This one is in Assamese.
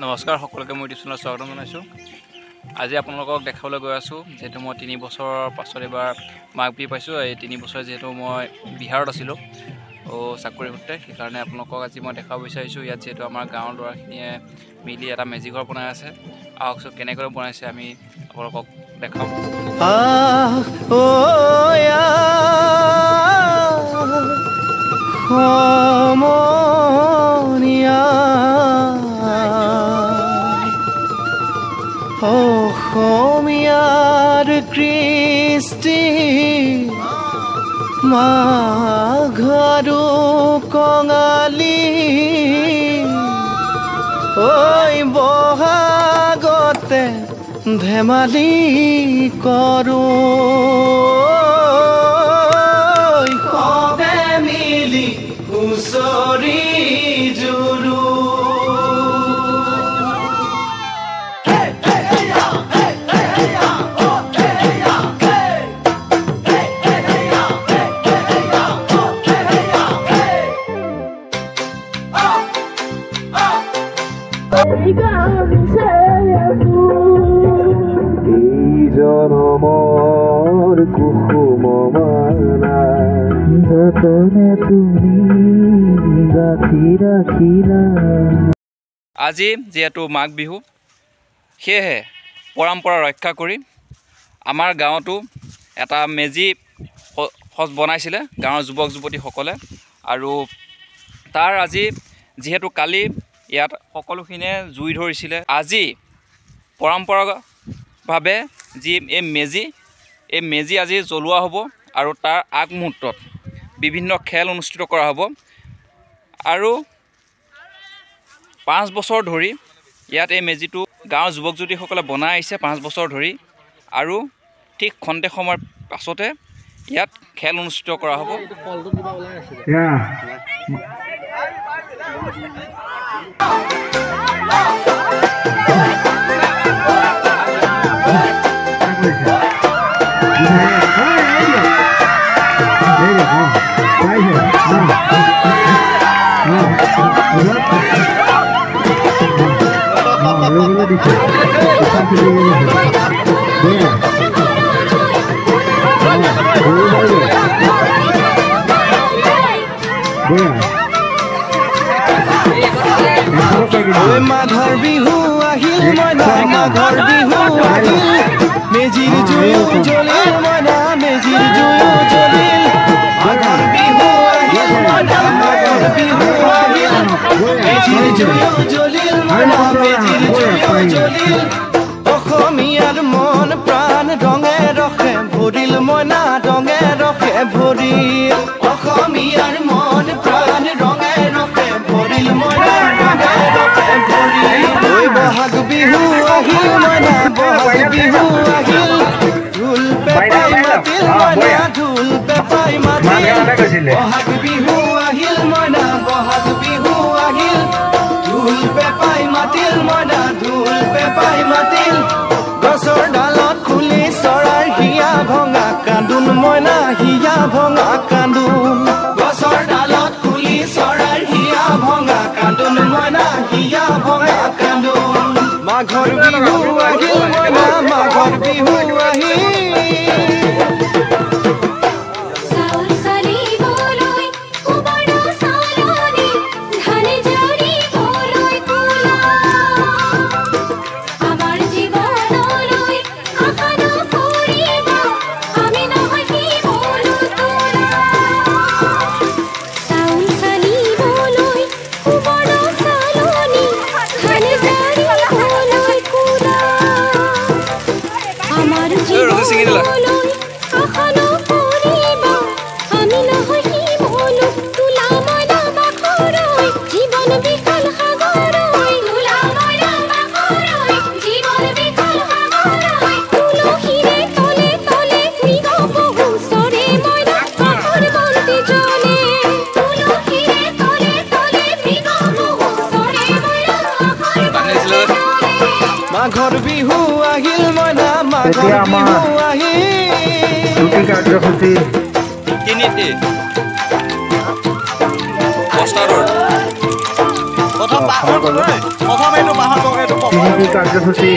নমস্কাৰ সকলোকে মই ইউটিউব চেনেলত স্বাগতম জনাইছোঁ। আজি আপোনালোকক দেখাবলৈ গৈ আছোঁ যিহেতু মই 3 বছৰৰ পাছত এবাৰ মাঘ বিহু পাইছোঁ। এই 3 বছৰ যিহেতু মই বিহাৰত আছিলোঁ চাকৰি সূত্ৰে, সেইকাৰণে আপোনালোকক আজি মই দেখাব বিচাৰিছোঁ ইয়াত যিহেতু আমাৰ গাঁৱৰ ল'ৰাখিনিয়ে মিলি এটা মেজি ঘৰ বনাই আছে। আহকচোন কেনেকৈ বনাইছে আমি আপোনালোকক দেখাওঁ। অসমীয়াৰ কৃষ্টি মাঘৰো কঙালী ঐ বহাগতে ধেমালি কৰোঁ সবে মিলি হুঁচৰি জুৰো। জনমৰ কুসুম মালা যতনে তুমি গাঁঠি ৰাখিলা। আজি যিহেতু মাঘ বিহু, সেয়েহে পৰম্পৰা ৰক্ষা কৰি আমাৰ গাঁৱতো এটা মেজি সজ বনাইছিলে গাঁৱৰ যুৱক যুৱতীসকলে। আৰু তাৰ আজি যিহেতু কালি ইয়াত সকলোখিনিয়ে জুই ধৰিছিলে, আজি পৰম্পৰাভাৱে যি এই মেজি আজি জ্বলোৱা হ'ব আৰু তাৰ আগমুহূৰ্তত বিভিন্ন খেল অনুষ্ঠিত কৰা হ'ব। আৰু 5 বছৰ ধৰি ইয়াত এই মেজিটো গাঁৱৰ যুৱক যুৱতীসকলে বনাই আহিছে 5 বছৰ ধৰি। আৰু ঠিক খন্তেক সময়ৰ পাছতে ইয়াত খেল অনুষ্ঠিত কৰা হ'ব। মাঘৰ বিহু আহিল মইনা, মাঘৰ বিহু আহিল, মেজিৰ জুয়ো জ্বলিল মইনা, মেজিৰ জুয়ো জ্বলিল। মাঘৰ বিহু আহিল মইনা, মাঘৰ বিহু আহিল, মেজিৰ জুয়ো জ্বলিল মইনা, মেজিৰ জুয়ো জ্বলিল। অসমীয়াৰ মন প্ৰাণ ৰঙে ৰসে ভৰিল মইনা, ৰঙে ৰসে ভৰিল। অসমীয়াৰ মন প্ৰাণ ৰঙে ৰসে ভৰিল মইনা, ৰঙে ৰসে ভৰিল। ঐ বহাগ বিহু আহিল মইনা, বহাগ বিহু আহিল, ঢোল পেপাই মাতিল মইনা, ঢোল পেপাই মাতিল। বহাগ বিহু আহিল মইনা, বহাগ বিহু আহিল, ঢোল পেপাই মাতিল মইনা, ঢোল পেপাই মাতিল। গছৰ ডালত খুলি চৰাইৰ হিয়া ভঙা কান্দোন মইনা, হিয়া ভঙা কান্দোন। গছৰ ডালত খুলি চৰাইৰ হিয়া ভঙা কান্দোন মইনা, হিয়া ভঙা কান্দোন। মাঘৰ বিহু আহিল মইনা, মাঘৰ বিহু আহিল। মাঘৰ বিহু আহিল মইনা, মাঘৰ বিহু আহিল। কাৰ্যসূচী তিনিটি প্ৰথম এইটো বাঁহৰ এইটো কৃষি কাৰ্যসূচী